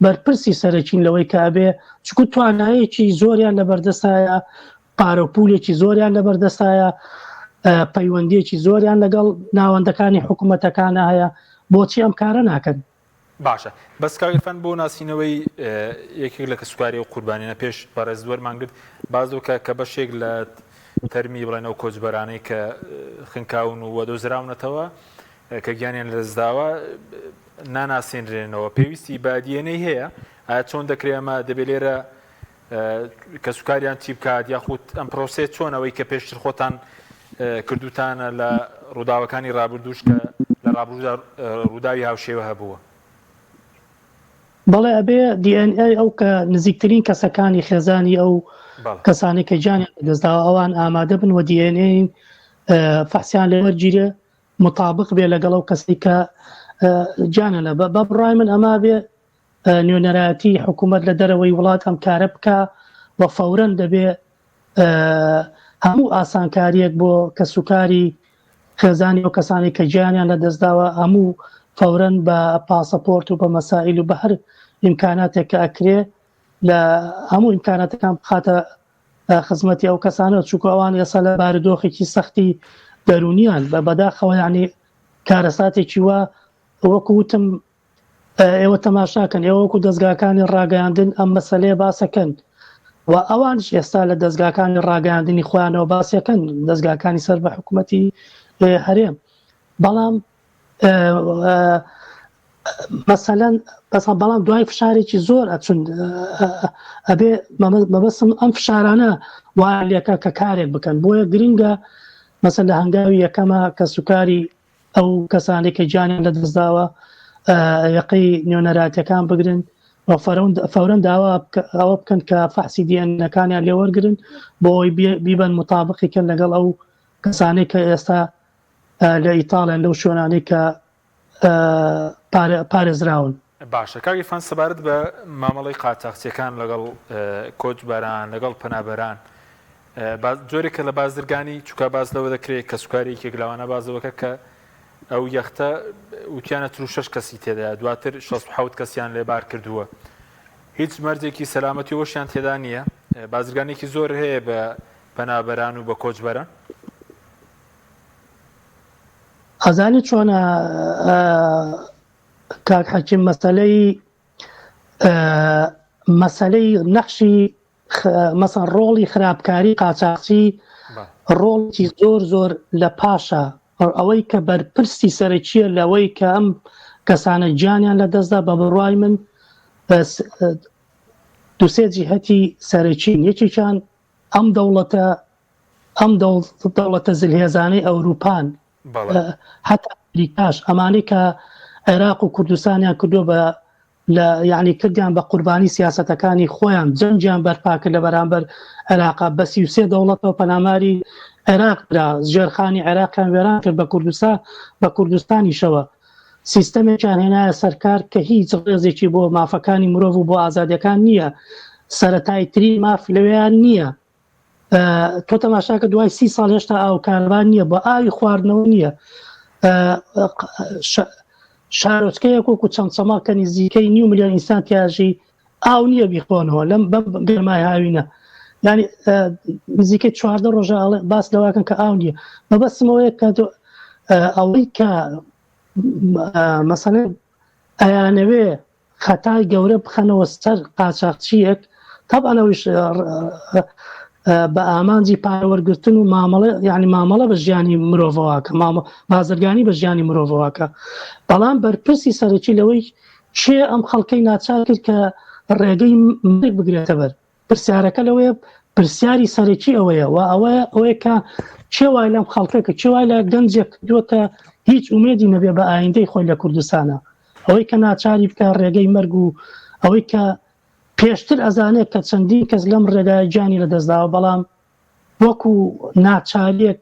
بەرپرسی سەرەکین لەوەی کە ئەبێ چکو توانایەکی زۆریان لەبەردەستایە، پارۆپولێکی زۆریان لەبەردەستایە، پەیوەندیەکی زۆریان لەگەڵ ناوەندەکانی حکوومەتەکانە هەیە، بۆچی ئەم کارە ناکەن؟ باشە بەس کاگرفان بۆ ناسینەوەی یەکێک لە کەسوکاری و قوربانیانە پێش بەڕێز دووەرمان گرت بازۆکە کە بەشێک لە تەرمی بڵێنەوە کۆچبەرانەی کە خنکاون و وەدۆزراونەتەوە کە گیانیان لەدەستداوە ناناسێنرێنەوە پێویستی بە دیێنەی هەیە ئایا چۆن دەکرێت ئەمە دەبێت لێرە کەسوکاریان چی بکات یاخود ئەم پرۆسێ چۆنەوەی کە پێشتر خۆتان کردوتانە لە ڕووداوەکانی ڕابردوش کە لە ڕووداوی هاوشێوە هەبووە؟ بەڵێ ئەبێ DNA ئەو کە نزیکترین کەسەکانی خێزانی ئەو کەسانی کە گیانیان لەدەستداوە ئەوان ئامادە بن و DNA فەحسیان لێوەرگیرێ مطابق بێ لەگەڵ ئەو کەسی کە گیانە لە بە بڕای من ئەما بێ نوێنەرایەتی حکوومەت لە دەرەوەی وڵات ئەم کارە بکە و فەورەن دەبێ هەموو ئاسانکاریەک بۆ کەسوکاری خێزانی ئەو کەسانی کە گیانیان لەدەستداوە هەموو فەورەن بە پاسەپۆرت و بە مەسائل و بە هەر ئیمکاناتێک کە ئەکرێ لە هەموو ئیمکاناتەکان بخاتە خزمەتی ئەو کەسانە چووکە ئەوان ئێستا لە بارودۆخێکی سەختی دەرونیان بە بەداخەوە یعنی کارەساتێکی وە وەکو وتم ئێوە تەماشاکەن ئێوە وەکو دەستگاکانی ڕاگەیاندن ئەم مەسەلەیە باسەکەن و ئەوانش ئێستا لە دەستگاکانی ڕاگەیاندنی خۆیانەوە باسیەکەن دەستگاکانی سەر بە حکوومەتی هەرێم، بەڵام مەسەلەن بەڵام دوای فشارێکی زۆر ئەچون ئەبێ مەبەستم ئەم فشارانە وایە لێکە کە کارێک بکەن بۆیە گرنگە مەسەن لە هەنگاوی یەکەمە کە سوکاری ئەو کەسانی کە گیانیان لەدەستداوە یەقەی نوێنەرایەتیەکان بگرن و فەورەن داوا ئەوە بکەن کە فەحسی دیێنەکانیان لێوەرگرن بۆ ئەوی بیبەن مطابقیکەن لەگەڵ ئەو کەسانەی کە ئێستا لە ئیتاڵیان لەو شوێنانەی کە پارێزراون. باشە کاگیرفان سەبارەت بە مامەڵەی قاچاقچیەکان لەگەڵ کۆچبەران لەگەڵ پەنابەران جۆرێکە لە بازرگانی چووکە باز لەوە دەکرێت کە سوکاری یەکلاوانە بازەوەکە کە ئەو یەختە وتیانە 36 کەسی تێدا دواتر 67 کەسیان لێبار کردووە هیچ مەرجێکی سەلامەتی وەشیان تێدا نییە بازرگانێکی زۆر هەیە بە پەنابەران و بە کۆچبەران ئەزانی چۆنە کاک حەکیم مەسەلەی نەخشی مەسەن ڕۆڵی خراپکاری قاچاقچی ڕۆڵی زۆر لە پاشە ئەوەی کە بەرپرسی سەرەکیە لەوەی کە ئەم کەسانە گیانیان لەدەستدا بە بڕوای من دووسێ جیهەتی سەرەکین یەکێکیان ئەم دەوڵەتە زلهێزانەی ئەوروپان حتا ئەمریکاش ئەمانەی کە عێراق و کوردستانیان کردووە بە یعنی کردیان بە قوربانی سیاسەتەکانی خۆیان جەنگیان بەرپاکرد لە بەرامبەر عێراق بە 33 دەوڵەتەوە پەناماری عێراق درا ژێرخانی عێراقیان وێران کرد بە کوردستانیشەوە سیستەمێکیان هێنایە سەرکار کە هیچ ڕێزێکی بۆ مافەکانی مرۆڤ و بۆ ئازادیەکان نییە، سەرەتایترین ماف لەوێیان نییە. تۆ تەماشاکە دوای 30 ساڵ هێشتا ئاو کاربان نییە، بۆ ئاوی خواردنەوە نییە. شارۆچکەیەک وەکو چەمچەما کە نزیکەی 9 ملیۆن ئینسان تیاژی ئاو نییە بیخۆنەوە لەم گەرمای هاوینە، ینی نزیکەی 14 ڕۆژە باس لەواکەن کە ئاو نییە. مەبەستمەوەیە کە ئەوەی کە مەسەڵەن ئەیانەوێ خەتای گەورە بخەنەوە سەر قاچاقچیەک، تەبعەنەوەیش بە ئامانجی پارەوەرگرتن و یعنی مامەڵە بە ژیانی مرۆڤەوەکە، بازرگانی بە ژیانی مرۆڤەوەکە. بەڵام بەرپرسی سەرەکی لەوەی چێ ئەم خەڵکەی ناچار کرد کە ڕێگەی مرگ بگرێتە بەر. پرسیارەکە لەوەیە، پرسیاری سەرەکی ئەوەیە و ئەوەیە کە چێ وای لەم خەڵکەکە، چێ وای لە گەنجێک کردووە کە هیچ ئومێدی نەبێ بە ئایندەی خۆی لە کوردستانە، ئەوەی کە ناچاری بکە ڕێگەی مەرگ و ئەوەی کە پێشتر ئەزانێت کە چەندین کەس لەم ڕێگای گیانی لەدەستداوە، بەڵام وەکو ناچاریەک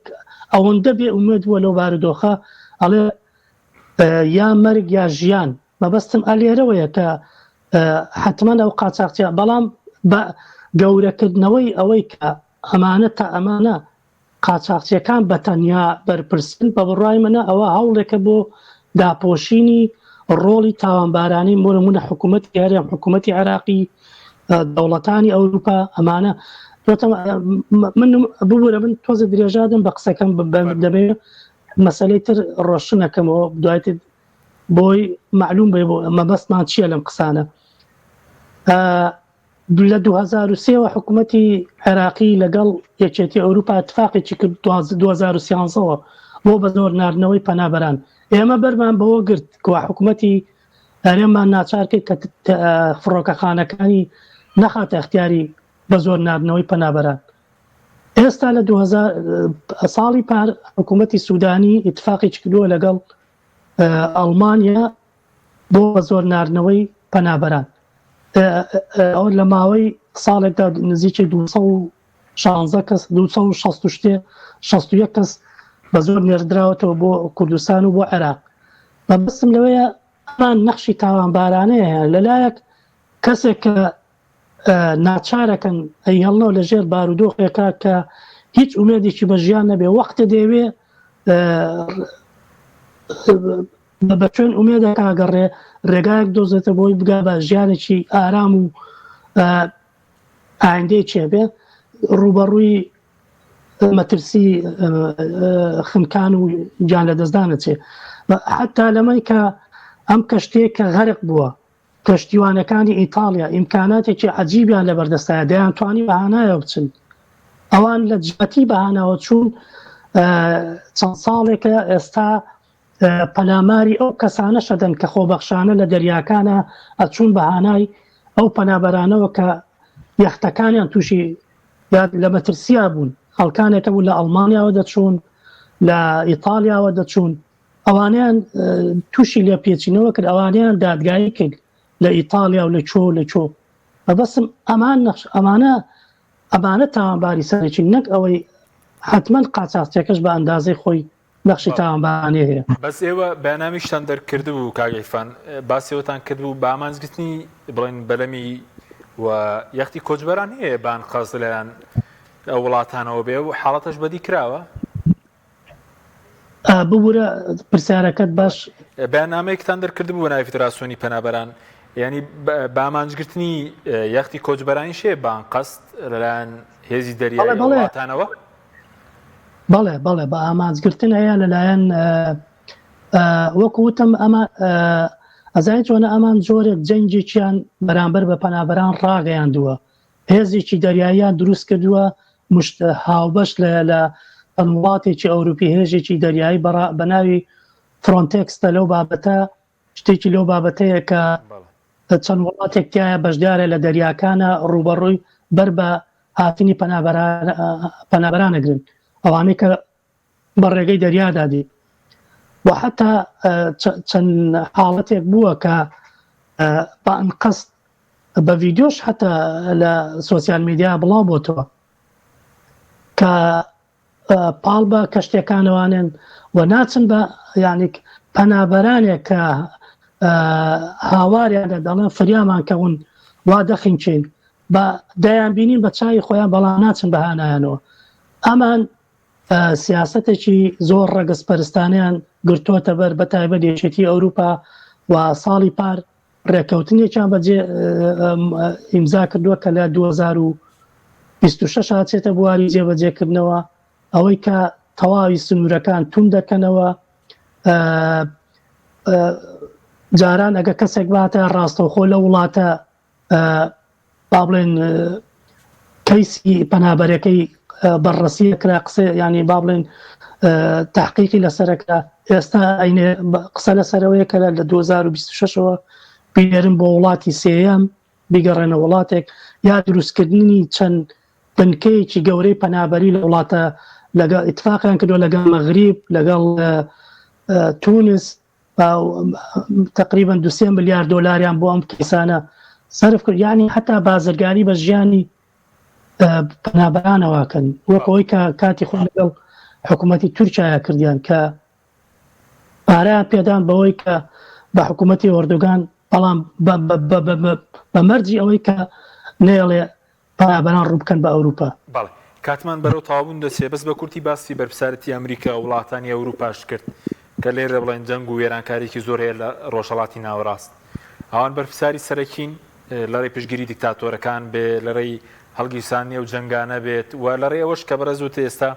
ئەوەندە بێ ئومێد بووە لەو بارودۆخە ئەڵێ یا مەرگ یا ژیان. مەبەستم ئەلێرەوەیە کە حتمما ئەو قاچاقچیە، بەڵام بە گەورەکردنەوەی ئەوەی کە ئەمانە تا ئەمانە قاچاقچیەکان بەتەنیا بەرپرسن بە بڕای منە ئەوە هەوڵێکە بۆ داپۆشینی ڕۆڵی تاوانبارانی مۆرەمونە حکوومەتی یاریان حکوومەتی عێراقی دەوڵەتانی ئەوروپا. ئەمانە من ببوورە من تۆزە درێژادم بە قسەکەم دەبێت مەسەلەی تر ڕۆشنەکەمەوە دوایێت بۆی معلوم بێ بۆ مەبەستمان چییە لەم قسانە. لە 2003 حکوومەتی عێراقی لەگەڵ یەکێتی ئەوروپا اتفاقێکی کرد 2013ەوە بۆ بە زۆر ناردنەوەی پەنابەران. ئێمە بەرمان بەوە گرت کە حکوومەتی هەرێممان ناچار کرد کە فڕۆکەخانەکانی نەخاتە اختیاری بە زۆر ناردنەوەی پەنابەران. ئێستا لە 2000 ساڵی پار حکوومەتی سوودانی اتفاقێکی کردووە لەگەڵ ئەڵمانیا بۆ بە زۆر ناردنەوەی پەنابەران. ئەو لە ماوەی ساڵێکدا نزیکەی 216 کەس 261 کەس بە زۆر نێردراوەتەوە بۆ کوردستان و بۆ عێراق. مەبەستم لەوەیە ئەمان نەخشی تاوانبارانەیە لەلایەک کەسێک کە ناچارەکەن ئەی هەڵنەوە لە ژێر بارودۆخێکە کە هیچ ئومێدێکی بە ژیان نەبێ، وەختە دەیەوێ بە چۆن ئومێدەکە ئەگەڕێ ڕێگایەک دۆزێتە بۆی بگا بە ژیانێکی ئارام و ئایندەی چێبێ ڕوبەڕووی مەترسی خنکان و گیان لە دەستدانە چێ. حتا لەمەی کە ئەم کەشتەیە کە غەرق بووە، کەشتیوانەکانی ئیتالیا ئیمکاناتێکی عەجیبیان لە بەردەستایە دەیانتوانی بەهانایەوە بچن، ئەوان لە جەتی بەهاناوە چوون. چەند ساڵێکە ئێستا پەلاماری ئەو کەسانە شەدەن کە خۆبەخشانە لە دەریاکانە ئەچوون بەهانای ئەو پەنابەرانەوە کە یەختەکانیان تووشی لە مەترسیا بوون، خەڵکانێکە بوو لە ئەڵمانیاوە دەچوون، لە ئیتالیاوە دەچوون، ئەوانیان تووشی لێ پێچینەوە کرد، ئەوانیان دادگایی کرد لە ئیتالیا و لە چۆ. بەبەستم ئەمانە تاوانباری سەرێکی نەک ئەوەی حتمما قاچاقچیەکەش بە ئەندازەی خۆی نەخشی تاوانبارانەیە هەیە. بەس ئێوە بەنامێکتان دەرکردبوو کاگەیفان باسیەوەتان کردبوو بە ئامانجگرتنی بڵێن بەلەمی و یەختی کۆچبەران هەیە بان خەز لەیان وڵاتانەوە بێ و حاڵەتەش بەدی کراوە. ببوورە پرسیارەکەت باش. بەنامەیەکتان دەرکردبوو بە ناوی فیدراسیۆنی پەنابەران، ینی بە ئامانجگرتنی یەختی کۆچبەرانی شێ بان قەست لەلایەن هێزی دەریایی وڵاتانەوە؟ بەڵێ بە ئامانجگرتن هەیە لەلایەن وەکو وتم ئەمە ئەزای چۆنە ئەمان جۆرێک جەنگێکیان بەرامبەر بە پەنابەران ڕاگەیاندووە، هێزێکی دەریاییان دروست کردووە هاوبەش لە وڵاتێکی ئەوروپی، هێژێکی دەریایی بە ناوی فرۆنتێکسە. لەو بابەتە شتێکی لەو بابەتەیە کە چەند وڵاتێک تایە بەشدارە لە دەریاکانە ڕوبەڕووی بەر بە هاتنی پەنابەرانەگرن، ئەوانەی کە بە ڕێگەی دەریادادی. و حتا چەند حاڵەتێک بووە کە بە ئەنقەست بە ڤیدیۆش حتا لە سۆسیال میدیا بڵاو بۆتەوە کە پاڵ بە کەشتەکانەوانن و ناچن بە یعنی پەنابەرانێک کە هاواریان دەڵێن فریامان کەون وا دەخینچین بە دەیان بینین بە چای خۆیان بەڵام ناچن بەهانایانەوە. ئەمان سیاسەتێکی زۆر ڕەگەز پەرستانیان گرتوۆتە بەر بە تایبەت یەکێتی ئەوروپا و ساڵی پار ڕێکەوتنێکیان بەجێ ئیمزا کردووە کە لە 2026 هاچێتە بواری جێبەجێکردنەوە ئەوەی کە تەواوی سنوورەکان تون دەکەنەوە. جاران ئەگە کەسێک باتە ڕاستەوخۆ لە وڵاتە با بڵێن کەیسی پەنابەرەکەی بەڕەسیە کرا قسە ینی با بڵێن تحقیقی لەسەرەکە ئێستا قسە لەسەرەوەیە کە لە 2026ەوە بینێرن بۆ وڵاتی سێیەم بیگەڕێنە وڵاتێک یا دروستکردنی چەند بنکەیەکی گەورەی پەنابەری لە وڵاتە لەگەڵ ئیتفاقیان کردووە لەگەڵ مەغریب لەگەڵ تونس تقریبا 2 ملیار دۆلاریان بۆ ئەم کیسانە سەرف کرد. یعنی حتا بازرگانی بە ژیانی پەنابەرانەوەکەن وەکەوەی کە کاتی خۆ لەگەڵ حکوومەتی تورکیا کردیان کە پارەیان پێدان بەوەی کە بە حکوومەتی ئۆردۆگان بەڵام بە مەرجی ئەوەی کە نێڵێ پەنابەران ڕووبکەن بە ئەوروپا. بەڵێ کاتمان بەرەو تاوابوون دەچێ بەس بە کورتی باسی بەرپرسایەتی ئەمریکا و وڵاتانی ئەوروپاش کرد کە لێرە بڵێن جەنگ و وێرانکاریی زۆر هەیە لە ڕۆژهەڵاتی ناوەڕاست. ئەوان بەرپرساری سەرەکین لەڕێی پشتگیری دیکتاتۆرەکان بێ لەڕێی هەڵگیرسانی و جەنگانە بێت و لەڕێ ئەوەش کە بەرەزوت ئێستا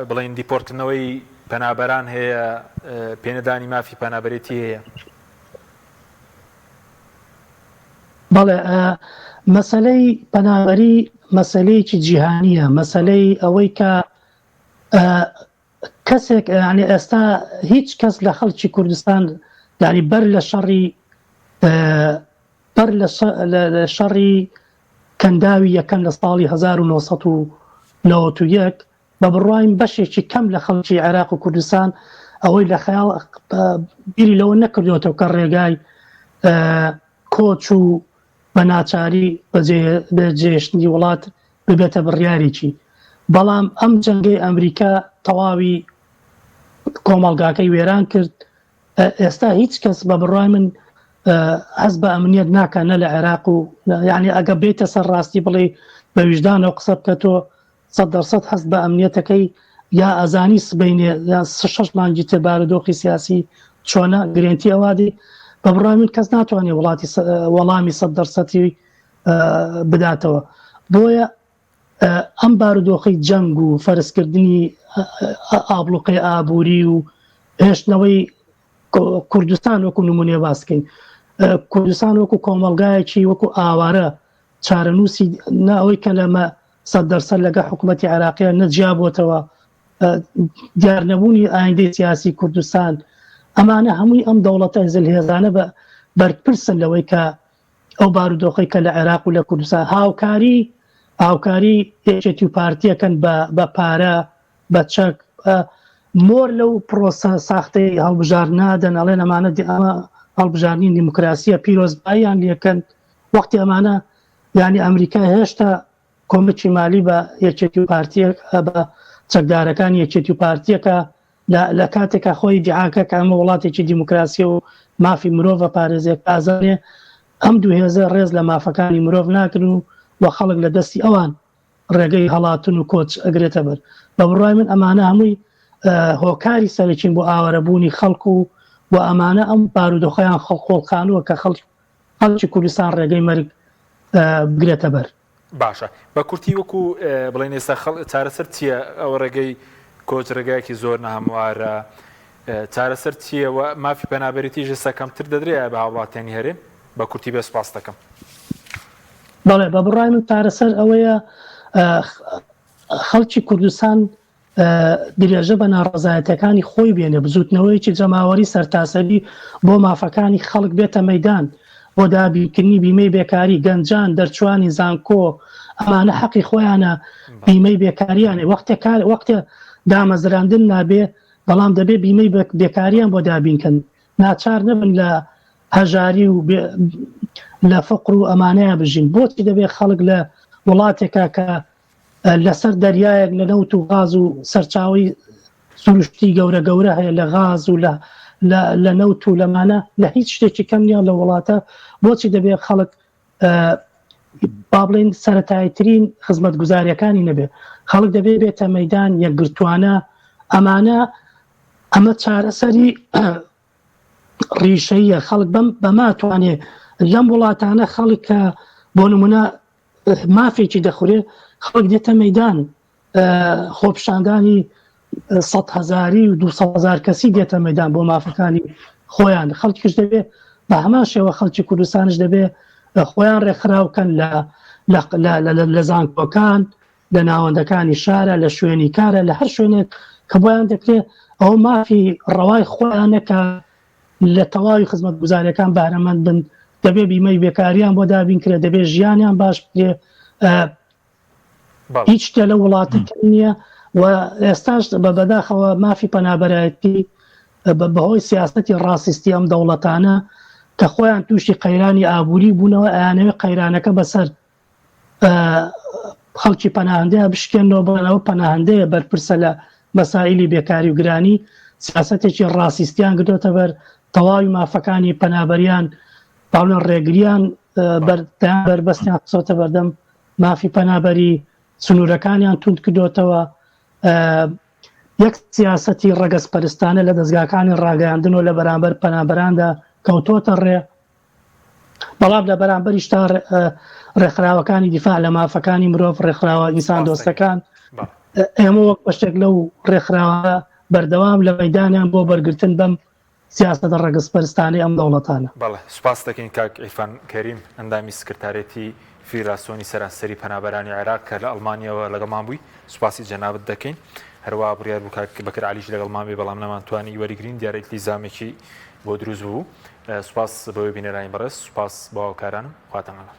بڵێن دیپۆرتکردنەوەی پەنابەران هەیە پێنەدانی مافی پەنابەرێتی هەیە. بەڵێ مەسەلەی پەنابەری مەسەلەیەکی جیهانیە، مەسەلەی ئەوەی کە کەسێک ینی ئێستا هیچ کەس لە خەڵکی کوردستان ینی بەر لە شەڕی کەنداوی یەکەم لە ساڵی 1991 بە بڕواین بەشێکی کەم لە خەڵکی عێراق و کوردستان ئەوەی لە خەیاڵ بیری لەوە نەکردوێتەوە کە ڕێگای کۆچ و بە ناچاری بەجێشتنی وڵات ببێتە بڕیارێکی. بەڵام ئەم جەنگەی ئەمریکا تەواوی کۆمەڵگاکەی وێران کرد. ئێستا هیچ کەس بە بڕوای من هەز بە ئەمنیەت ناکەنە لە عێراق و یعنی ئەگە بێتە سەر ڕاستی بڵێ بە ویژدانەوە قسە بکەتەوە 100% هەست بە ئەمنیەتەکەی یا ئەزانی سبینێ یا 6 مانگی تر بارودۆخی سیاسی چۆنە گرنگی ئەوادی بە بڕای من کەس ناتوانێت وەڵامی 100% بداتەوە. بۆیە ئەم بارودۆخی جەنگ و فەرزکردنی ئابلوقی ئابووری و هێشتنەوەی کوردستان وەکو نمونێ باسکەین، کوردستان وەکو کۆمەڵگایەکی وەکو ئاوارە چارەنووسی ناوەی کە لەمە 100% لەگە حکوومەتی عێراقیە نەجیابووتەوە دیارنەبوونی ئایندەی سیاسی کوردستان. ئەمانە هەمووی ئەم دەوڵەتە هێزانە بەرپرسن لەوەی کە ئەو بارودۆخی کە لە عێراق و لە کوردستان هاوکاری یەکێتی و پارتیەکەن بە پارە بە چەک مۆر لەو پرۆسە ساختەی هەڵبژار نادەن ئەڵێن ئەمانە ئەمە هەڵبژارنی دیموکراسیە پیرۆزباییان لێکەن وەختی ئەمانە ینی ئەمریکا هێشتا کۆمەکی مالی بە یەکێتی و پارتیە بە چەکدارەکانی یەکێتی و پارتیەکە لە کاتێکە خۆی دیعاکە کە ئەمە وڵاتێکی دیموکراسی و مافی مرۆڤە پارێزێک ئازانێ ئەم دووهێزە ڕێز لە مافەکانی مرۆڤ ناکردن و وە خەڵک لە دەستی ئەوان ڕێگەی هەڵاتن و کۆچ ئەگرێتە بەر. بە بڕای من ئەمانە هەمووی هۆکاری سەرچین بۆ ئاوارەبوونی خەڵکو و ئەمانە ئەم بارودۆخەیان خۆڵخانووە کە خەڵکی کوردستان ڕێگەی مەرگ بگرێتە بەر. باشە بە کورتی وەکو بڵێن ئێستا چارەسەر چییە ئەو ڕێگەی کۆچ ڕێگایەکی زۆر نەهەموارە چارەسەر چییە و مافی پەنابەریتیژە سەکەمتر دەدرێت بە هاوڵاتیانی هەرێم بە کورتی بێ سپاس دەکەم. بەڵێ بە بڕای من چارەسەر ئەوەیە خەڵکی کوردستان درێژە بە ناڕەزایەتەکانی خۆی بێنێ بزوتنەوەیکی جەماوەری سەرتاسەری بۆ مافەکانی خەڵک بێتە مەیدان بۆ دابیکردنی بیمەی بێکاری گەنجان دەرچوانی زانکۆ ئەمانە حەقی خۆیانە بیمەی بێکاریانێ وەختێ دامەزراندن نابێ بەڵام دەبێ بیمەی بێکاریان بۆ دابینکەن ناچار نەبن لە هەژاری و لە فقر و ئەمانەیە بژین. بۆچی دەبێت خەڵک لە وڵاتێکە کە لەسەر دەریایەک لە نەوت و غاز و سەرچاوی سروشتی گەورە هەیە لە غاز و لە نەوت و لەمانە لە هیچ شتێکی کەم نیە لە وڵاتە. بۆچی دەبێت خەڵک با بڵێن سەرەتاییترین خزمەت گوزاریەکانی نەبێ، خەڵک دەبێت بێتە مەیدان یەکگرتوانە. ئەمە چارەسەری ڕیشەیە. خەڵک بەماتوانێ لەم وڵاتانە خەڵک کە بۆ نمونە مافێکی دەخورێ، خەڵک دێتە مەیدان، خۆپشاندانی 100,000 و 200,000 کەسی دێتە مەیدان بۆ مافەکانی خۆیان. خەڵکیش دەبێت بە هەمان شێوە خەڵکی کوردستانش دەبێت خۆیان ڕێکخراوکەن لە زانکۆکان، لە ناوەندەکانی شارە، لە شوێنی کارە، لە هەر شوێنێک کە بۆیان دەکرێت ئەو مافی ڕەوای خۆیانەکە لە تەواوی خزمەت گوزاریەکان بارەمەند بن. دەبێت بیمەی بێکاریان بۆ دابین کرێت، دەبێت ژیانیان باش بکرێ. هیچ شتێ لە وڵاتەکە نییە و ئێستاش بەداخەوە مافی پەنابەرایەتی بەهۆی سیاسەتی ڕاستیستی ئەم دەوڵەتانە کە خۆیان تووشی قەیرانی ئابووری بوونەوە، ئەیانەوێت قەیرانەکە بەسەر خەڵکی پەناهەندەیە بشکێنەوە، بڵێنەوە پەناهەندەیە بەرپرسە لە مەسائلی بێکاری و گرانی. سیاسەتێکی ڕاستیستیان کردوتە بەر تەواوی مافەکانی پەنابەریان، باڵێن ڕێگریان بەربەستیان قسۆتە بەردەم مافی پەنابەری، سنوورەکانیان توند کردوتەوە. یەک سیاسەتی ڕەگەزپەرستانە لە دەستگاکانی ڕاگەیاندنەوە لە بەرامبەر پەنابەراندا کەوتۆتە ڕێ. بەڵام لە بەرامبەریش تا ڕێکخراوەکانی دیفاع لە مافەکانی مرۆڤ، ڕێکخراوە ئینسان دۆستەکان، ئێمە وەک بەشێک لەو ڕێکخراوە بەردەوام لە مەیدانیان بۆ بەرگرتن بەم سیاسەتە ڕەگەزپەرستانەی ئەم دەوڵەتانە. بەڵێ سوپاس دەکەین کاک عیرفان کەریم، ئەندامی سکرتارێتی فیدراسیۆنی سەرانسەری پەنابەرانی عێراق کە لە ئەڵمانیەوە لەگەڵمان بووی. سوپاسی جەنابەت دەکەین. هەروە بڕیار بوو کاک بەکر عەلیش لەگەڵمان بێ، بەڵام نەمانتوانی وەریگرین، دیارە ئیلتیزامێکی بۆ دروست بوو. سوپاس بەوەی بینەرانی بەڕێز، سوپاس بۆ هاوکارانم، خواتان لەگەڵ.